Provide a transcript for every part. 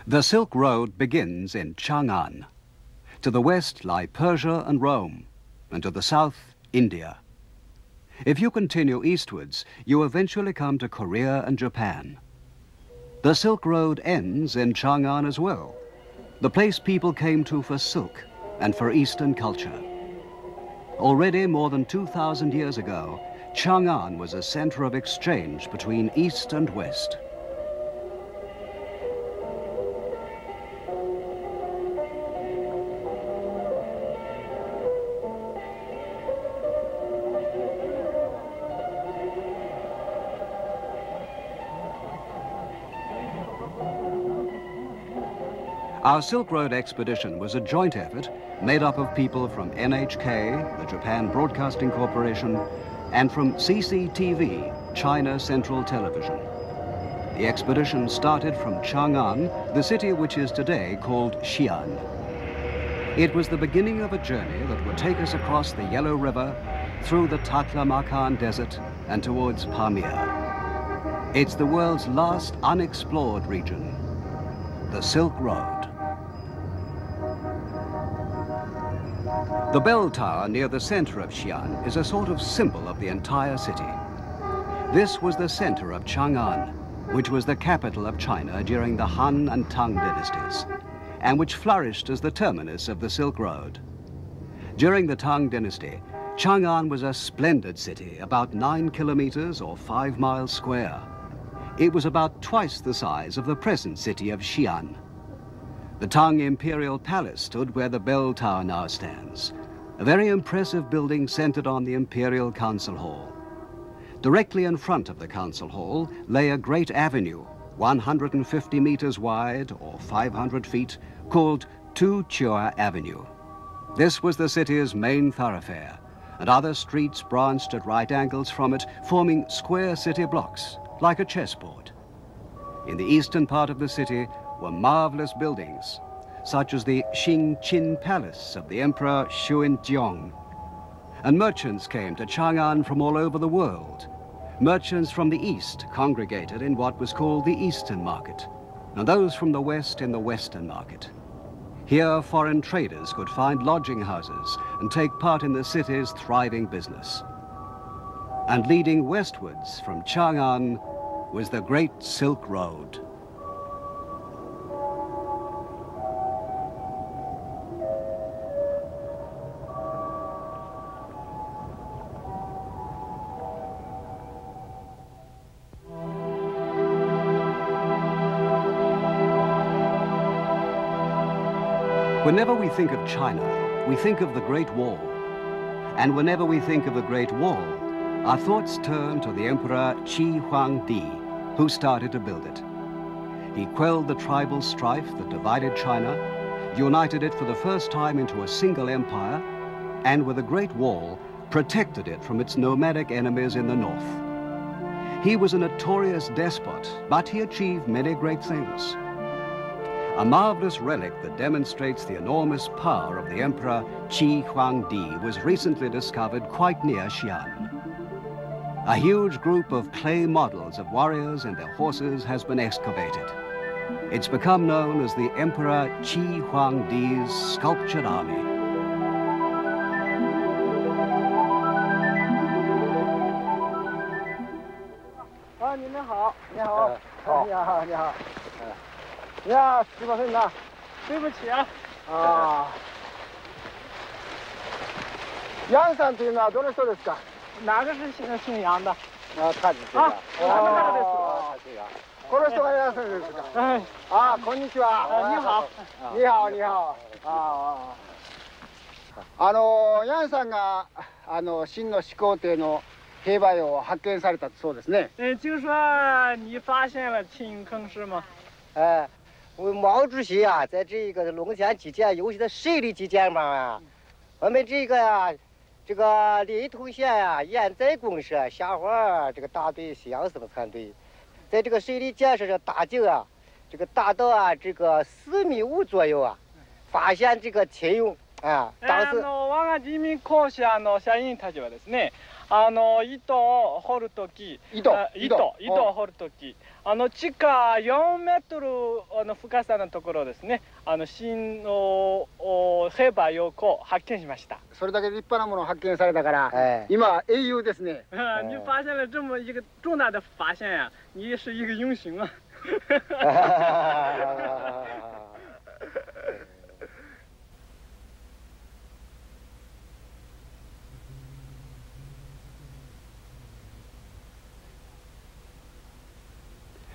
The Silk Road begins in Chang'an. To the west lie Persia and Rome, and to the south, India. If you continue eastwards, you eventually come to Korea and Japan. The Silk Road ends in Chang'an as well, the place people came to for silk and for Eastern culture. Already more than 2,000 years ago, Chang'an was a center of exchange between East and West. Our Silk Road expedition was a joint effort made up of people from NHK, the Japan Broadcasting Corporation, and from CCTV, China Central Television. The expedition started from Chang'an, the city which is today called Xi'an. It was the beginning of a journey that would take us across the Yellow River, through the Taklamakan Desert, and towards Pamir. It's the world's last unexplored region, the Silk Road. The bell tower near the center of Xi'an is a sort of symbol of the entire city. This was the center of Chang'an, which was the capital of China during the Han and Tang dynasties, and which flourished as the terminus of the Silk Road. During the Tang dynasty, Chang'an was a splendid city, about 9 kilometers or 5 miles square. It was about twice the size of the present city of Xi'an. The Tang Imperial Palace stood where the bell tower now stands, a very impressive building centered on the Imperial Council Hall. Directly in front of the Council Hall lay a great avenue, 150 meters wide or 500 feet, called Tuchua Avenue. This was the city's main thoroughfare, and other streets branched at right angles from it, forming square city blocks, like a chessboard. In the eastern part of the city were marvelous buildings, such as the Qin Palace of the Emperor Xuanzong. And merchants came to Chang'an from all over the world. Merchants from the east congregated in what was called the Eastern Market, and those from the west in the Western Market. Here, foreign traders could find lodging houses and take part in the city's thriving business. And leading westwards from Chang'an was the Great Silk Road. Whenever we think of China, we think of the Great Wall. And whenever we think of the Great Wall, our thoughts turn to the Emperor Qi Huangdi, who started to build it. He quelled the tribal strife that divided China, united it for the first time into a single empire, and with the Great Wall, protected it from its nomadic enemies in the north. He was a notorious despot, but he achieved many great things. A marvelous relic that demonstrates the enormous power of the Emperor Qi Huangdi was recently discovered quite near Xi'an. A huge group of clay models of warriors and their horses has been excavated. It's become known as the Emperor Qi Huangdi's sculptured army. Yeah, すいませんな。对不起啊。杨さんというのはどの人ですか？哪个是姓杨的？太子です。あ、この方です。この人が楊さんですか？はい。あ、こんにちは。你好。你好、你好。楊さんが秦の始皇帝の兵馬俑を発見されたそうですね。就说你发现了秦坑是吗？毛主席啊，在这个龙泉基建尤其在水利基建方面，我们这个呀，这个临潼县呀，盐载公社下环这个大队西洋生产队，在这个水利建设上打井啊，这个达到啊这个4.5米左右啊，发現这个秦俑啊，当時我が人民公社の社員たちはですね、糸を掘るとき、糸を掘るとき、地下4メートルの深さのところですね、新のヘバヨコを発見しました。それだけ立派なものを発見されたから、今英雄ですね。你发现了这么一个重大的发现呀，你是一个英雄啊。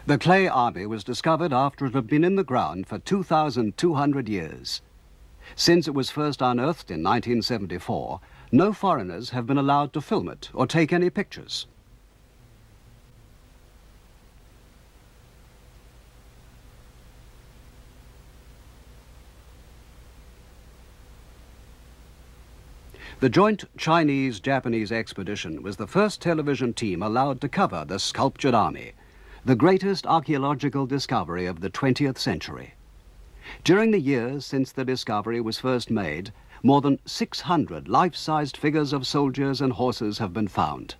The clay army was discovered after it had been in the ground for 2,200 years. Since it was first unearthed in 1974, no foreigners have been allowed to film it or take any pictures. The joint Chinese-Japanese expedition was the first television team allowed to cover the sculptured army, the greatest archaeological discovery of the 20th century. During the years since the discovery was first made, more than 600 life-sized figures of soldiers and horses have been found.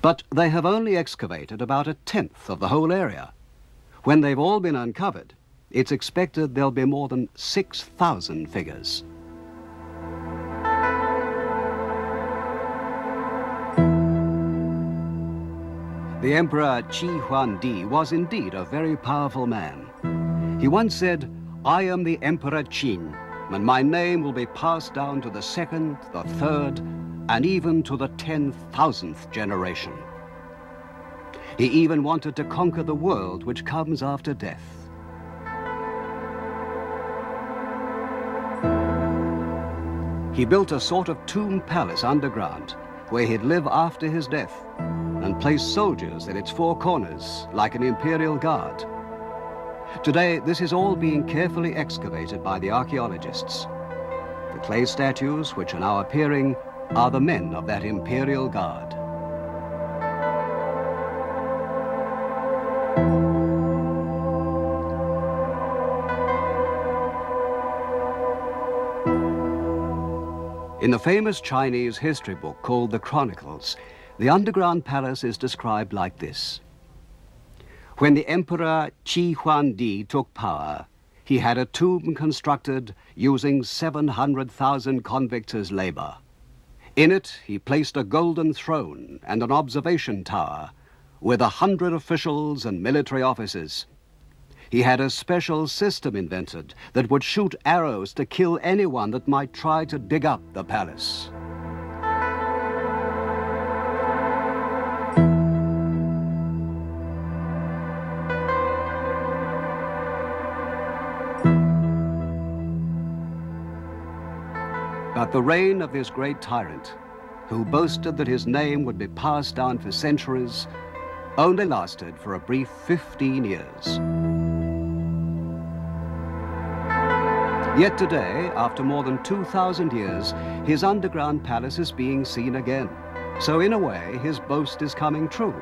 But they have only excavated about 1/10 of the whole area. When they've all been uncovered, it's expected there'll be more than 6,000 figures. The Emperor Xi'an was indeed a very powerful man. He once said, "I am the Emperor Qin, and my name will be passed down to the second, the third, and even to the 10,000th generation." He even wanted to conquer the world which comes after death. He built a sort of tomb palace underground where he'd live after his death and place soldiers at its four corners like an imperial guard. Today, this is all being carefully excavated by the archaeologists. The clay statues which are now appearing are the men of that imperial guard. In the famous Chinese history book called the Chronicles, the underground palace is described like this. When the Emperor Xi'an took power, he had a tomb constructed using 700,000 convicts as labor. In it, he placed a golden throne and an observation tower with 100 officials and military officers. He had a special system invented that would shoot arrows to kill anyone that might try to dig up the palace. But the reign of this great tyrant, who boasted that his name would be passed down for centuries, only lasted for a brief 15 years. Yet today, after more than 2,000 years, his underground palace is being seen again. So in a way, his boast is coming true.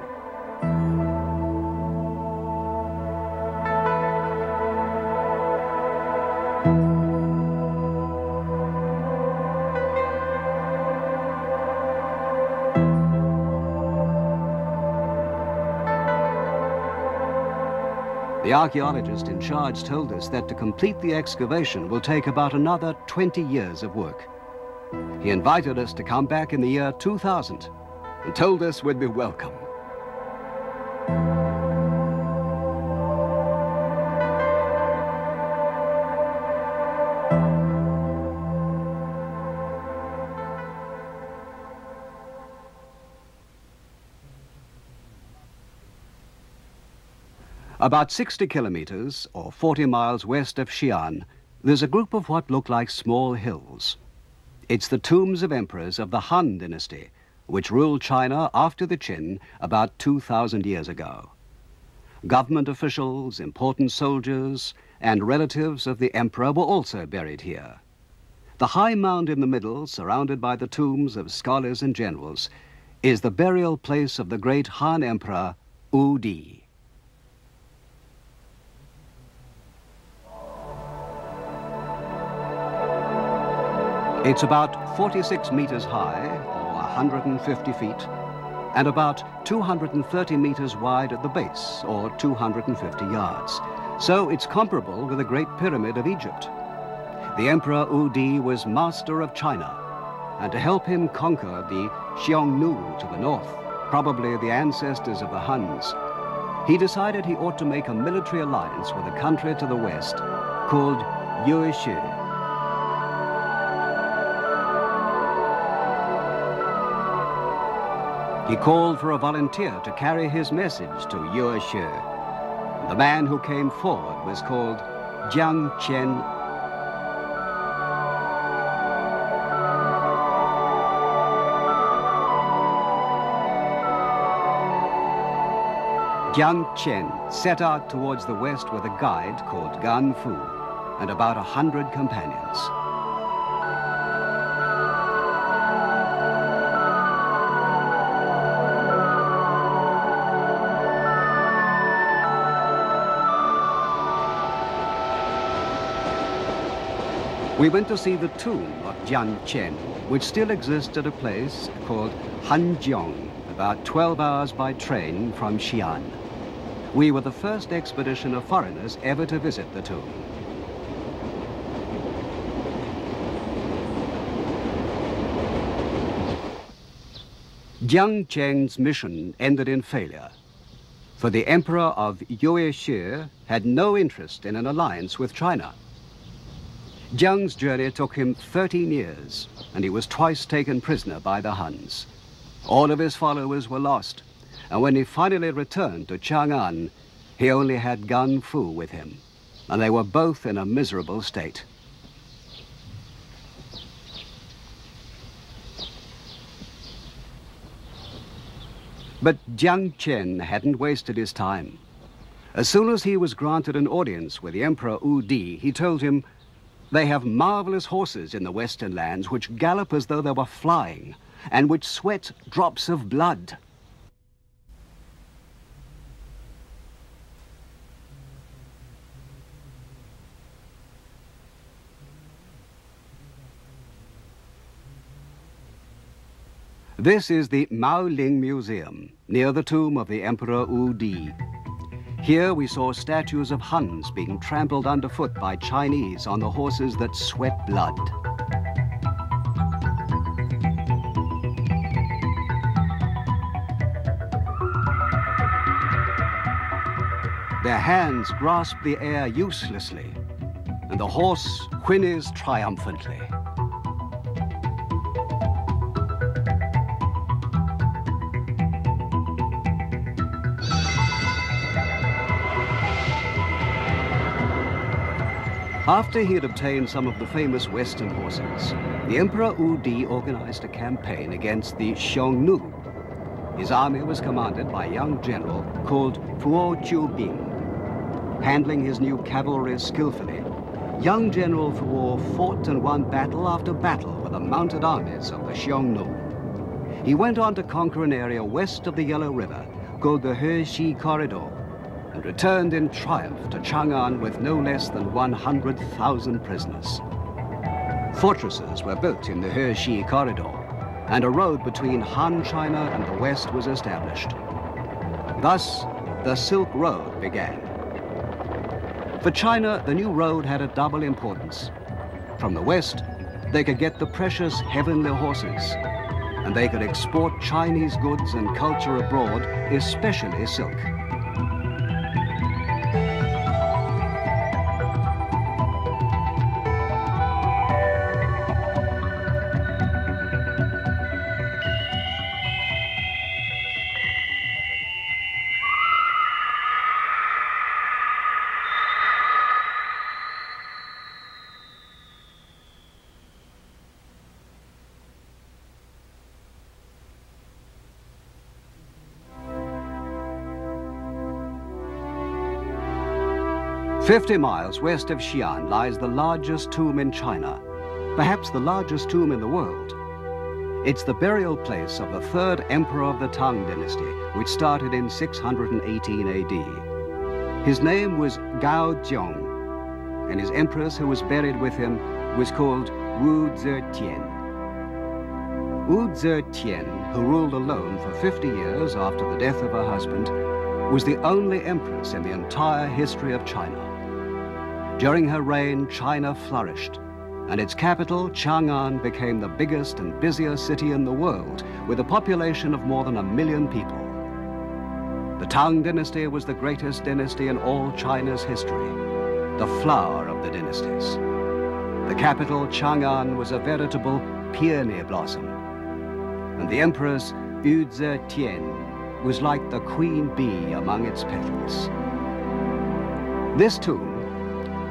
The archaeologist in charge told us that to complete the excavation will take about another 20 years of work. He invited us to come back in the year 2000 and told us we'd be welcome. About 60 kilometers, or 40 miles west of Xi'an, there's a group of what look like small hills. It's the tombs of emperors of the Han dynasty, which ruled China after the Qin about 2,000 years ago. Government officials, important soldiers, and relatives of the emperor were also buried here. The high mound in the middle, surrounded by the tombs of scholars and generals, is the burial place of the great Han emperor, Wu Di. It's about 46 meters high, or 150 feet, and about 230 meters wide at the base, or 250 yards. So it's comparable with the Great Pyramid of Egypt. The Emperor Udi was master of China, and to help him conquer the Xiongnu to the north, probably the ancestors of the Huns, he decided he ought to make a military alliance with a country to the west called Yuezhi. He called for a volunteer to carry his message to Yuezhi. The man who came forward was called Jiang Qian. Jiang Qian set out towards the west with a guide called Gan Fu and about 100 companions. We went to see the tomb of Jiang Qian, which still exists at a place called Hanjiang, about 12 hours by train from Xi'an. We were the first expedition of foreigners ever to visit the tomb. Jiang Qian's mission ended in failure, for the Emperor of Yuezhi had no interest in an alliance with China. Jiang's journey took him 13 years, and he was twice taken prisoner by the Huns. All of his followers were lost, and when he finally returned to Chang'an, he only had Gan Fu with him, and they were both in a miserable state. But Jiang Qian hadn't wasted his time. As soon as he was granted an audience with the Emperor Udi, he told him, "They have marvelous horses in the western lands which gallop as though they were flying, and which sweat drops of blood." This is the Maoling Museum, near the tomb of the Emperor Udi. Here we saw statues of Huns being trampled underfoot by Chinese on the horses that sweat blood. Their hands grasp the air uselessly, and the horse whinnies triumphantly. After he had obtained some of the famous Western horses, the Emperor Udi organized a campaign against the Xiongnu. His army was commanded by a young general called Puo Chiubing. Handling his new cavalry skillfully, young General Puo fought and won battle after battle with the mounted armies of the Xiongnu. He went on to conquer an area west of the Yellow River called the Heshi Corridor, and returned in triumph to Chang'an with no less than 100,000 prisoners. Fortresses were built in the Heshi Corridor, and a road between Han China and the West was established. Thus, the Silk Road began. For China, the new road had a double importance. From the West, they could get the precious heavenly horses, and they could export Chinese goods and culture abroad, especially silk. "50 miles west of Xi'an lies the largest tomb in China, perhaps the largest tomb in the world. It's the burial place of the third emperor of the Tang dynasty, which started in 618 AD. His name was Gao Zhong. and his empress who was buried with him was called Wu Zetian. Wu Zetian, who ruled alone for 50 years after the death of her husband, was the only empress in the entire history of China. During her reign, China flourished, and its capital, Chang'an, became the biggest and busiest city in the world, with a population of more than 1 million people. The Tang dynasty was the greatest dynasty in all China's history, the flower of the dynasties. The capital, Chang'an, was a veritable peony blossom, and the empress, Wu Zetian, was like the queen bee among its petals. This tomb,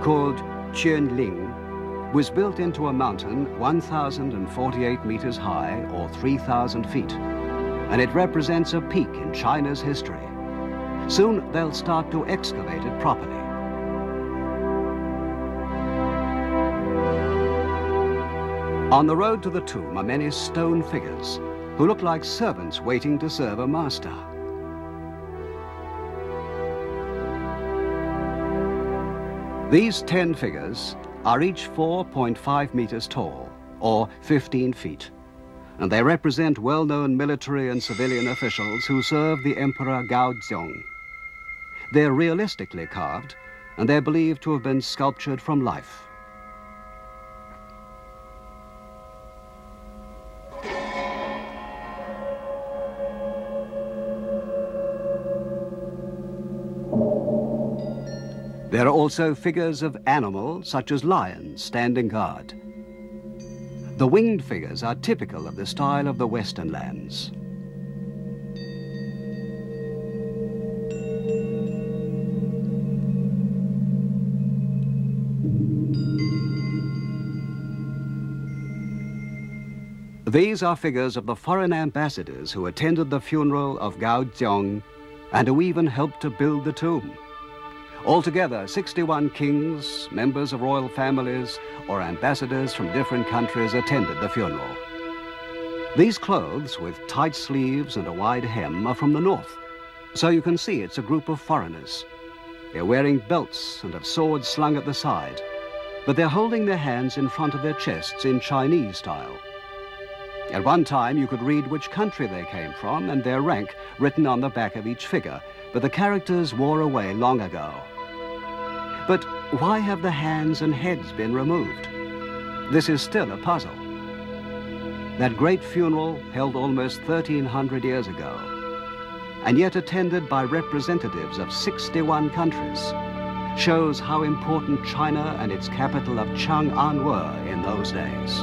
called Qianling, was built into a mountain 1,048 meters high, or 3,000 feet, and it represents a peak in China's history. Soon they'll start to excavate it properly. On the road to the tomb are many stone figures who look like servants waiting to serve a master. These 10 figures are each 4.5 meters tall, or 15 feet, and they represent well-known military and civilian officials who served the Emperor Gaozong. They're realistically carved, and they're believed to have been sculptured from life. There are also figures of animals, such as lions, standing guard. The winged figures are typical of the style of the Western lands. These are figures of the foreign ambassadors who attended the funeral of Gaozong and who even helped to build the tomb. Altogether, 61 kings, members of royal families, or ambassadors from different countries attended the funeral. These clothes, with tight sleeves and a wide hem, are from the north, so you can see it's a group of foreigners. They're wearing belts and have swords slung at the side, but they're holding their hands in front of their chests in Chinese style. At one time, you could read which country they came from and their rank written on the back of each figure, but the characters wore away long ago. But why have the hands and heads been removed? This is still a puzzle. That great funeral, held almost 1,300 years ago, and yet attended by representatives of 61 countries, shows how important China and its capital of Chang'an were in those days.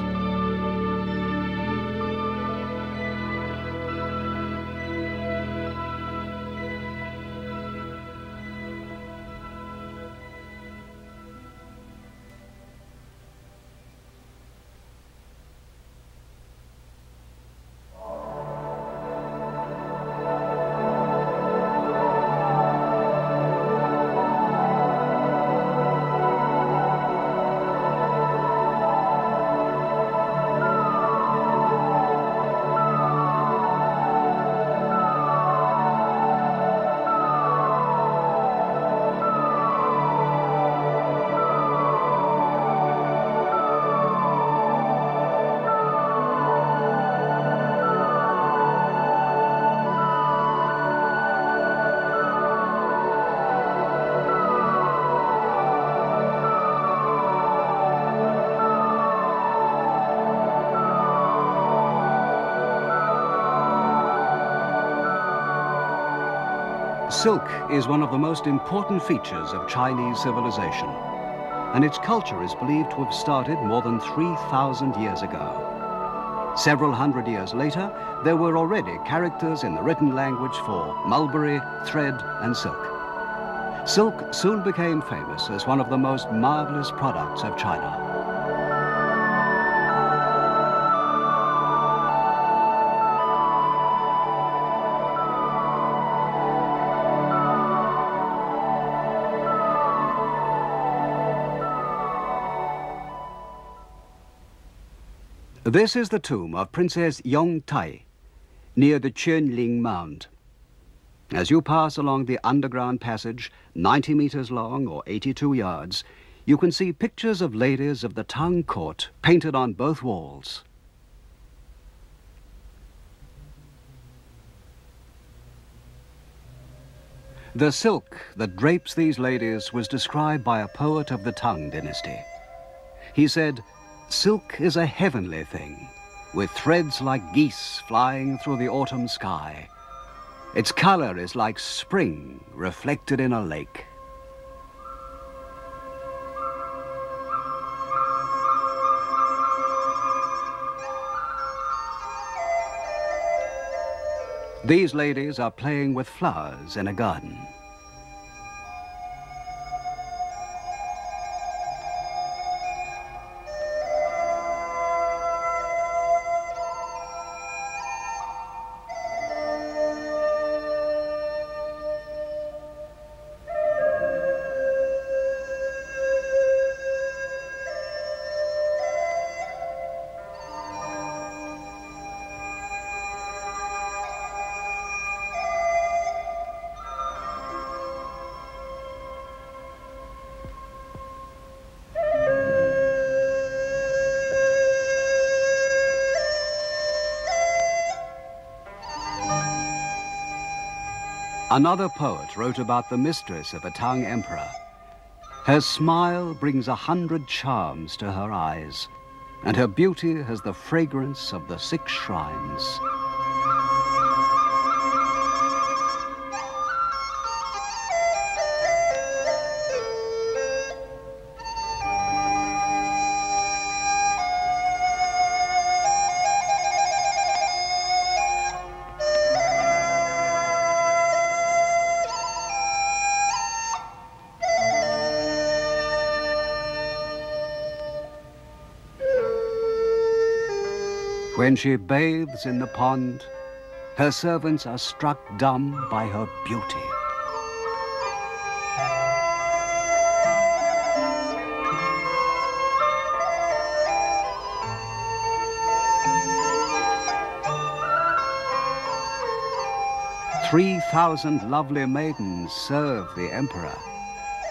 Silk is one of the most important features of Chinese civilization, and its culture is believed to have started more than 3,000 years ago. Several hundred years later, there were already characters in the written language for mulberry, thread, and silk. Silk soon became famous as one of the most marvelous products of China. This is the tomb of Princess Yongtai, near the Qianling Mound. As you pass along the underground passage, 90 meters long or 82 yards, you can see pictures of ladies of the Tang court painted on both walls. The silk that drapes these ladies was described by a poet of the Tang dynasty. He said, "Silk is a heavenly thing, with threads like geese flying through the autumn sky. Its color is like spring reflected in a lake." These ladies are playing with flowers in a garden. Another poet wrote about the mistress of a Tang emperor. Her smile brings 100 charms to her eyes, and her beauty has the fragrance of the 6 shrines. When she bathes in the pond, her servants are struck dumb by her beauty. "3,000 lovely maidens serve the emperor,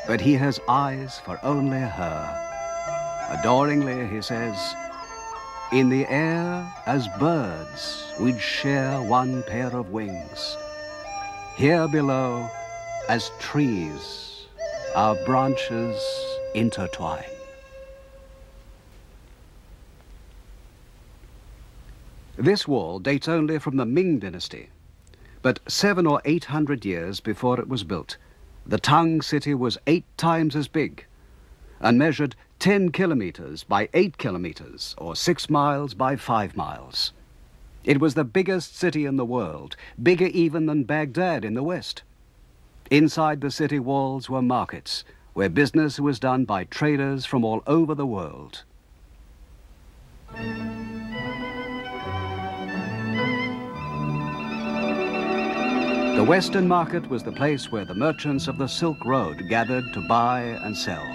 but he has eyes for only her." Adoringly, he says, "In the air, as birds, we'd share one pair of wings. Here below, as trees, our branches intertwine." This wall dates only from the Ming dynasty, but 700 or 800 years before it was built, the Tang city was 8 times as big and measured 10 kilometers by 8 kilometers, or 6 miles by 5 miles. It was the biggest city in the world, bigger even than Baghdad in the west. Inside the city walls were markets, where business was done by traders from all over the world. The Western market was the place where the merchants of the Silk Road gathered to buy and sell.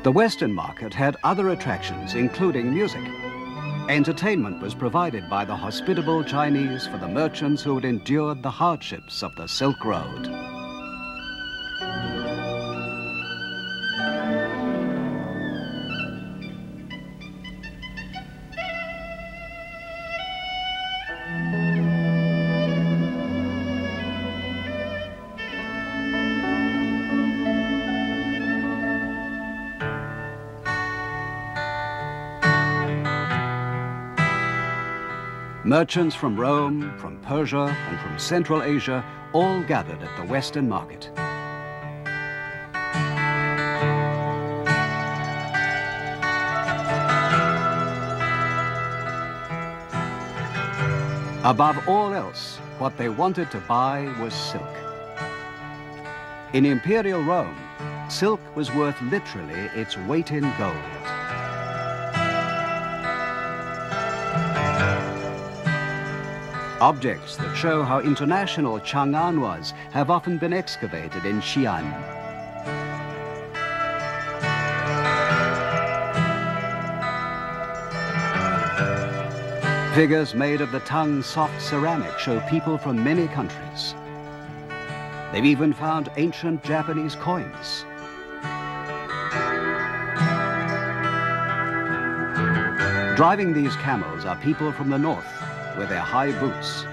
The Western market had other attractions, including music. Entertainment was provided by the hospitable Chinese for the merchants who had endured the hardships of the Silk Road. Merchants from Rome, from Persia, and from Central Asia all gathered at the Western market. Above all else, what they wanted to buy was silk. In Imperial Rome, silk was worth literally its weight in gold. Objects that show how international Chang'an was have often been excavated in Xi'an. Figures made of the Tang soft ceramic show people from many countries. They've even found ancient Japanese coins. Driving these camels are people from the north with their high boots.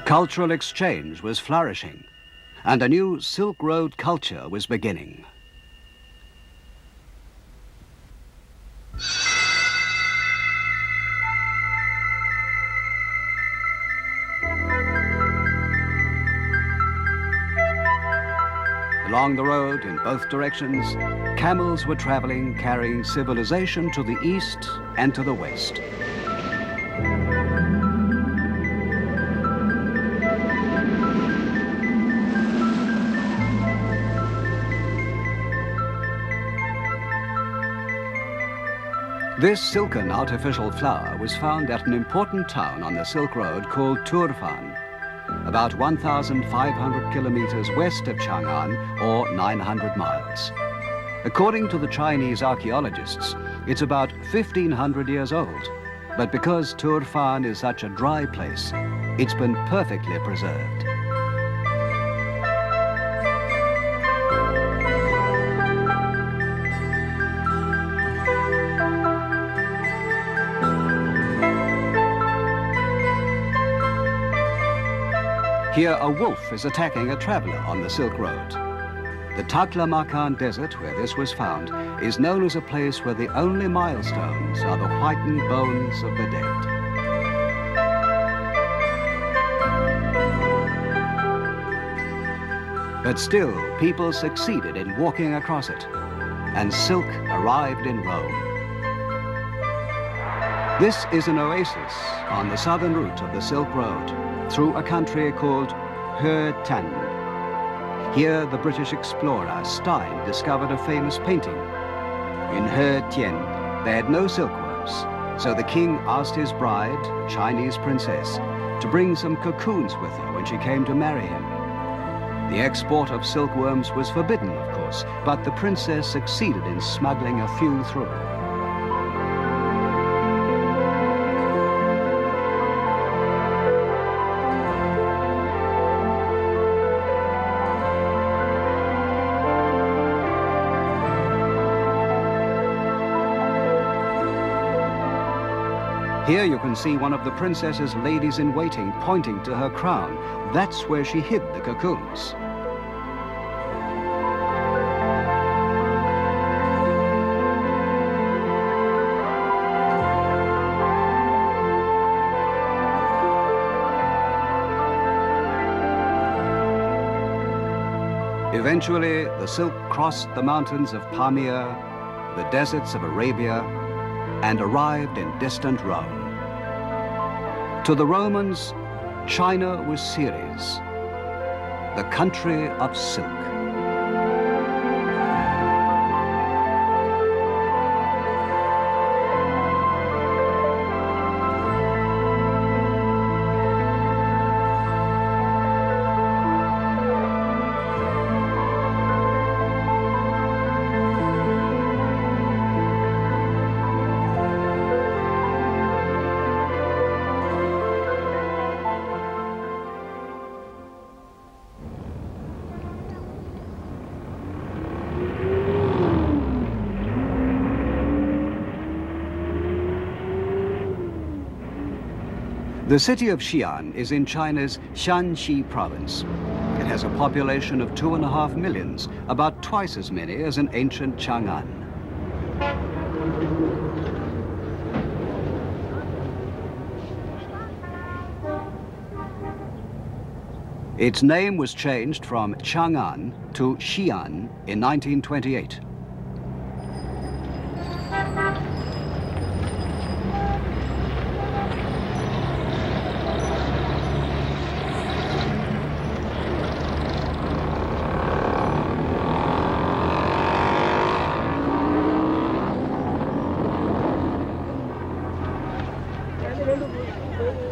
Cultural exchange was flourishing, and a new Silk Road culture was beginning. Along the road, in both directions, camels were traveling, carrying civilization to the east and to the west. This silken artificial flower was found at an important town on the Silk Road called Turfan, about 1,500 kilometers west of Chang'an, or 900 miles. According to the Chinese archaeologists, it's about 1,500 years old, but because Turfan is such a dry place, it's been perfectly preserved. Here, a wolf is attacking a traveler on the Silk Road. The Taklamakan Desert, where this was found, is known as a place where the only milestones are the whitened bones of the dead. But still, people succeeded in walking across it, and silk arrived in Rome. This is an oasis on the southern route of the Silk Road, through a country called Xi'an. Here, the British explorer Stein discovered a famous painting. In Xi'an, they had no silkworms, so the king asked his bride, a Chinese princess, to bring some cocoons with her when she came to marry him. The export of silkworms was forbidden, of course, but the princess succeeded in smuggling a few through. Here you can see one of the princess's ladies-in-waiting pointing to her crown. That's where she hid the cocoons. Eventually, the silk crossed the mountains of Pamir, the deserts of Arabia, and arrived in distant Rome. To the Romans, China was Ceres, the country of silk. The city of Xi'an is in China's Shanxi province. It has a population of 2.5 million, about twice as many as in ancient Chang'an. Its name was changed from Chang'an to Xi'an in 1928.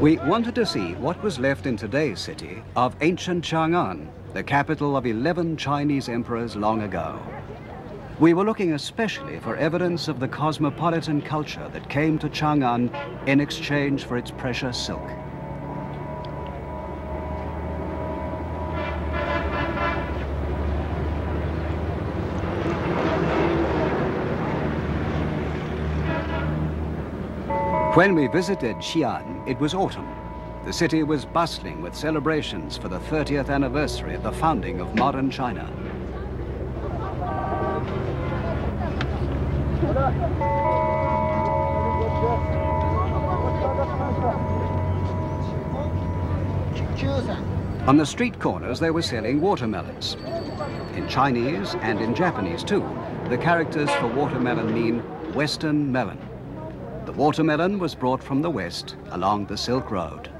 We wanted to see what was left in today's city of ancient Chang'an, the capital of 11 Chinese emperors long ago. We were looking especially for evidence of the cosmopolitan culture that came to Chang'an in exchange for its precious silk. When we visited Xi'an, it was autumn. The city was bustling with celebrations for the 30th anniversary of the founding of modern China. On the street corners, they were selling watermelons. In Chinese and in Japanese too, the characters for watermelon mean Western melon. The watermelon was brought from the west along the Silk Road.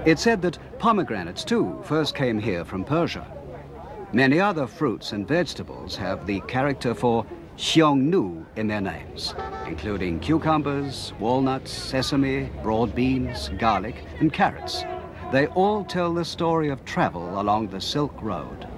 It's said that pomegranates too first came here from Persia. Many other fruits and vegetables have the character for Xiongnu in their names, including cucumbers, walnuts, sesame, broad beans, garlic, and carrots. They all tell the story of travel along the Silk Road.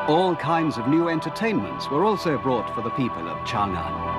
All kinds of new entertainments were also brought for the people of Chang'an.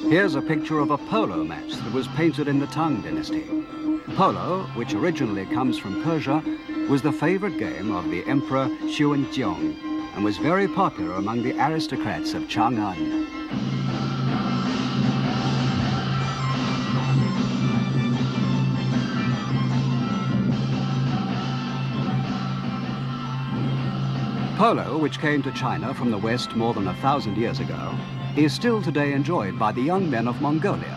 Here's a picture of a polo match that was painted in the Tang dynasty. Polo, which originally comes from Persia, was the favorite game of the Emperor Xi'an and was very popular among the aristocrats of Chang'an. Polo, which came to China from the West more than 1,000 years ago, is still today enjoyed by the young men of Mongolia.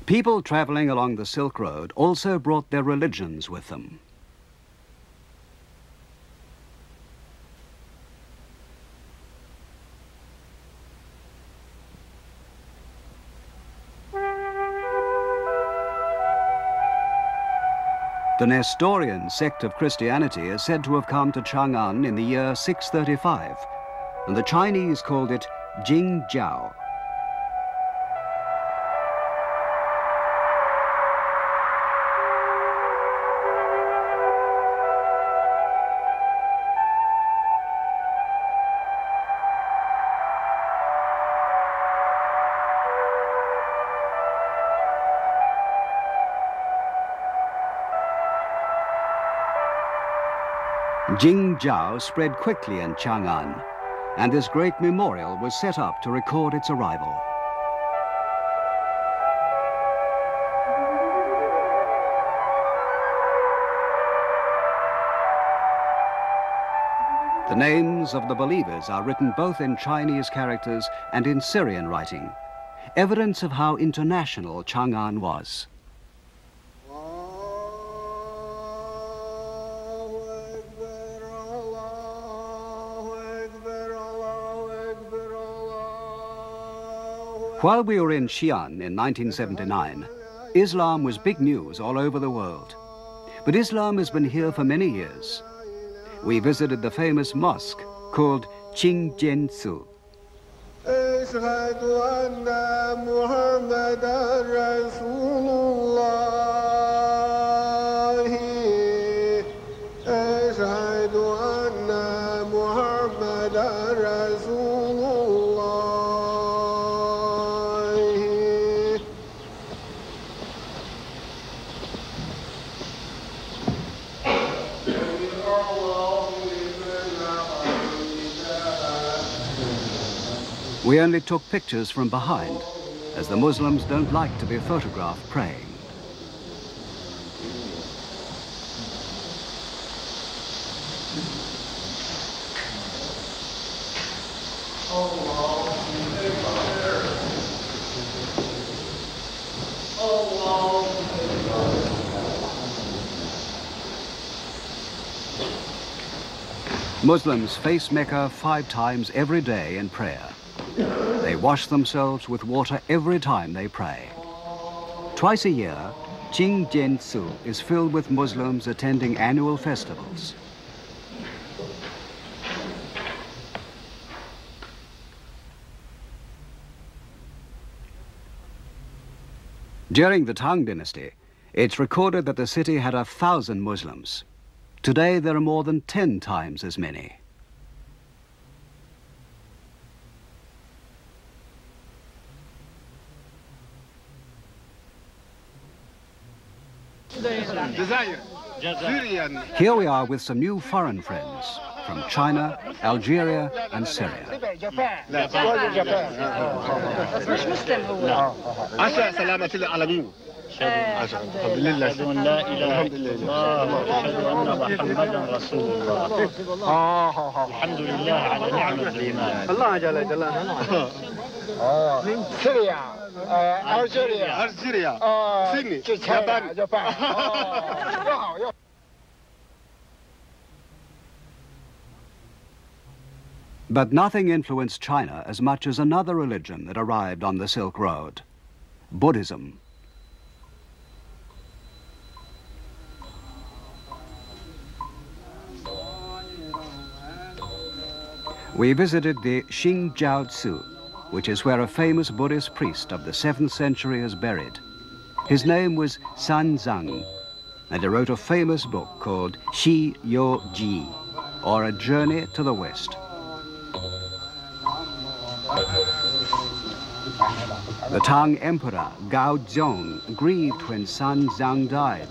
People traveling along the Silk Road also brought their religions with them. The Nestorian sect of Christianity is said to have come to Chang'an in the year 635, and the Chinese called it Jingjiao. Jingjiao spread quickly in Chang'an, and this great memorial was set up to record its arrival. The names of the believers are written both in Chinese characters and in Syrian writing, evidence of how international Chang'an was. While we were in Xi'an in 1979, Islam was big news all over the world. But Islam has been here for many years. We visited the famous mosque called Chang'an. We only took pictures from behind, as the Muslims don't like to be photographed praying. Muslims face Mecca 5 times every day in prayer. They wash themselves with water every time they pray. Twice a year, Chang'an is filled with Muslims attending annual festivals. During the Tang Dynasty, it's recorded that the city had 1,000 Muslims. Today, there are more than 10 times as many. Here we are with some new foreign friends from China, Algeria and Syria. Algeria, Sydney, Japan. But nothing influenced China as much as another religion that arrived on the Silk Road, Buddhism. We visited the Xingjiao, which is where a famous Buddhist priest of the 7th century is buried. His name was Sanzang, and he wrote a famous book called Xi Yo Ji, or A Journey to the West. The Tang Emperor Gao Zhong grieved when Sanzang died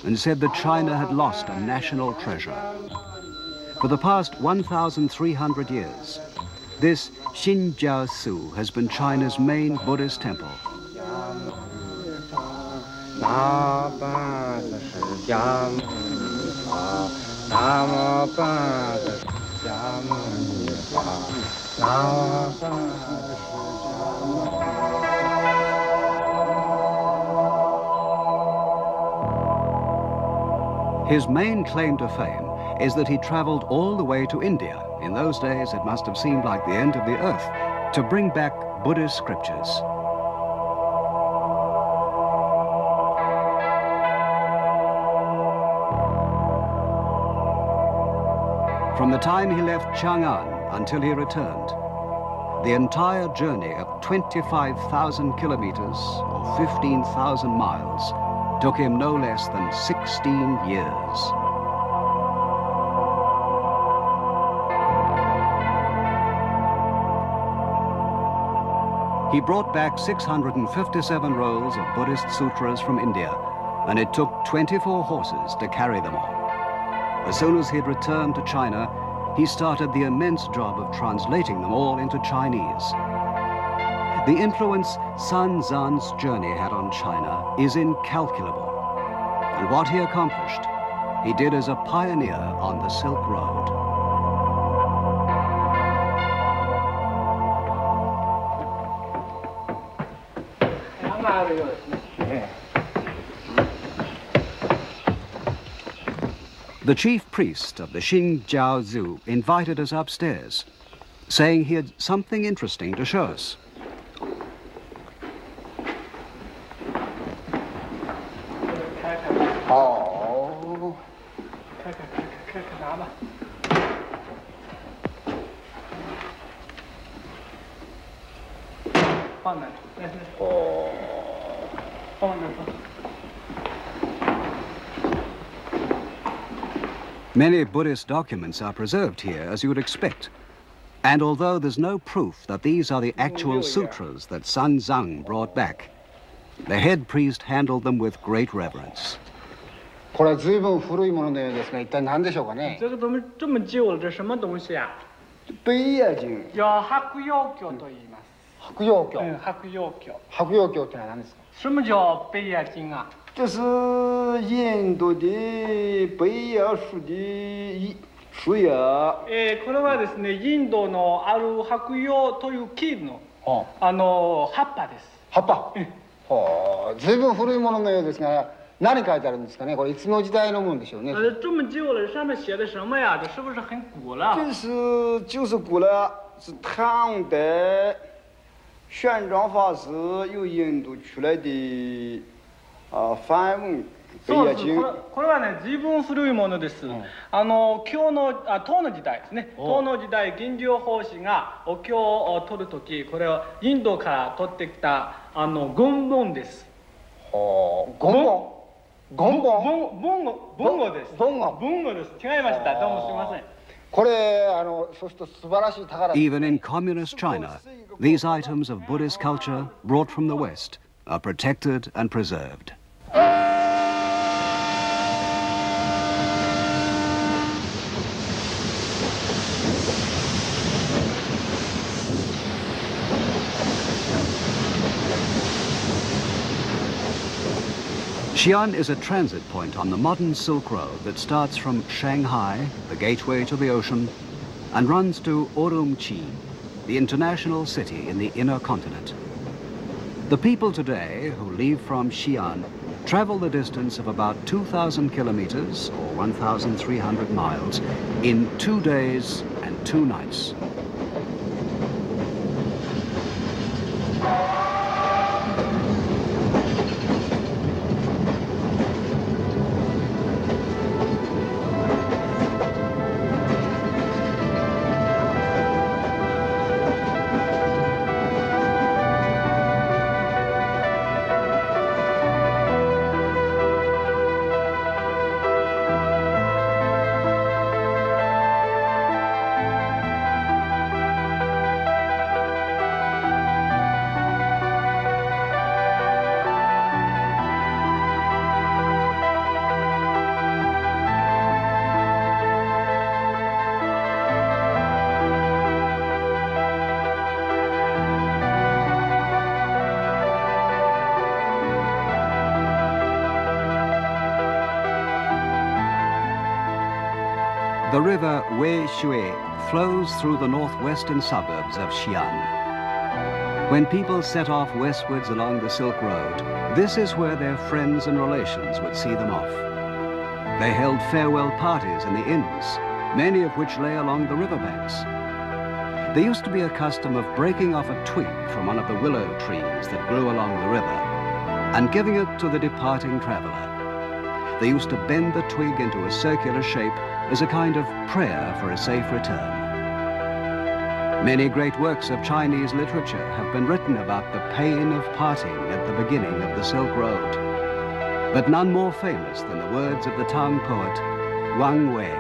and said that China had lost a national treasure. For the past 1,300 years, this Xingjiao has been China's main Buddhist temple. His main claim to fame is that he traveled all the way to India. In those days, it must have seemed like the end of the earth, to bring back Buddhist scriptures. From the time he left Chang'an until he returned, the entire journey of 25,000 kilometers or 15,000 miles took him no less than 16 years. He brought back 657 rolls of Buddhist sutras from India, and it took 24 horses to carry them all. As soon as he'd returned to China, he started the immense job of translating them all into Chinese. The influence Sanzang's journey had on China is incalculable, and what he accomplished, he did as a pioneer on the Silk Road. The chief priest of the Xingjiao invited us upstairs, saying he had something interesting to show us. 放那里。哦。放那里。 Many Buddhist documents are preserved here, as you would expect. And although there's no proof that these are the actual sutras that Sun Zang brought back, the head priest handled them with great reverence. これは随分古いもののようですが、一体何でしょうかね。这个怎么这么旧了？这什么东西啊？北野经。叫白曜経と言います。白曜経。白曜経。白曜経ってのは何ですか？什么叫北野经啊？ 这是印度的北野树的树叶。これはですね、インドのある白葉という木の葉っぱです。葉っぱ。ずいぶん古いもののようですが、何書いてあるんですかね。これいつの時代のものでしょうね。这么旧了，上面写的什么呀？这是不是很古了？就是古了，是唐代玄奘法师由印度出来的。 梵文そうです。これはね、随分古いものです。唐の時代ですね。唐の時代、玄奘法師がお経を取るとき、これはインドから取ってきた言文です。言語です。文語です。違いました。どうもすみません。これそうすると素晴らしい宝。Even in communist China, these items of Buddhist culture brought from the West are protected and preserved. Xi'an is a transit point on the modern Silk Road that starts from Shanghai, the gateway to the ocean, and runs to Urumqi, the international city in the inner continent. The people today who leave from Xi'an travel the distance of about 2,000 kilometers, or 1,300 miles, in 2 days and 2 nights. The river Weishui flows through the northwestern suburbs of Xi'an. When people set off westwards along the Silk Road, this is where their friends and relations would see them off. They held farewell parties in the inns, many of which lay along the riverbanks. There used to be a custom of breaking off a twig from one of the willow trees that grew along the river and giving it to the departing traveler. They used to bend the twig into a circular shape as a kind of prayer for a safe return. Many great works of Chinese literature have been written about the pain of parting at the beginning of the Silk Road, but none more famous than the words of the Tang poet Wang Wei.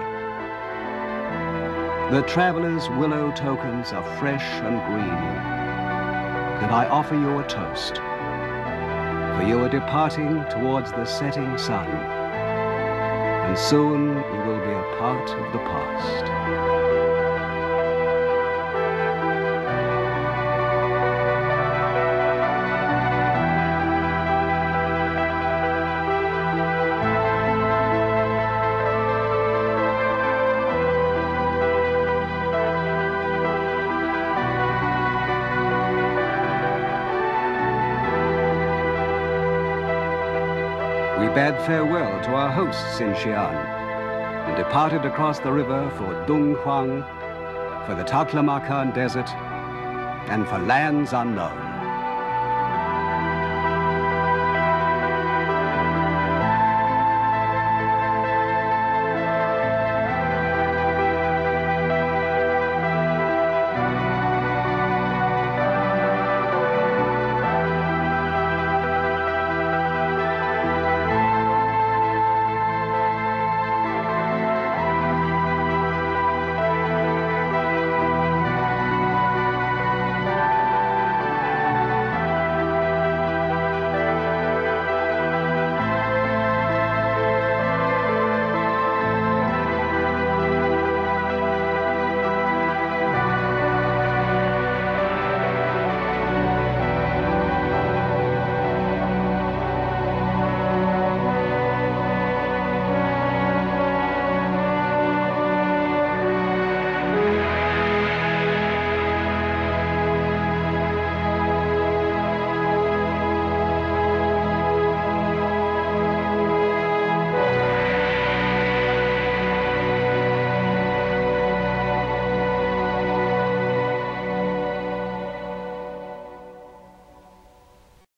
The traveler's willow tokens are fresh and green, and I offer you a toast, for you are departing towards the setting sun, and soon you will be a part of the past. We bade farewell to our hosts in Xi'an and departed across the river for Donghuang, for the Taklamakan Desert, and for lands unknown.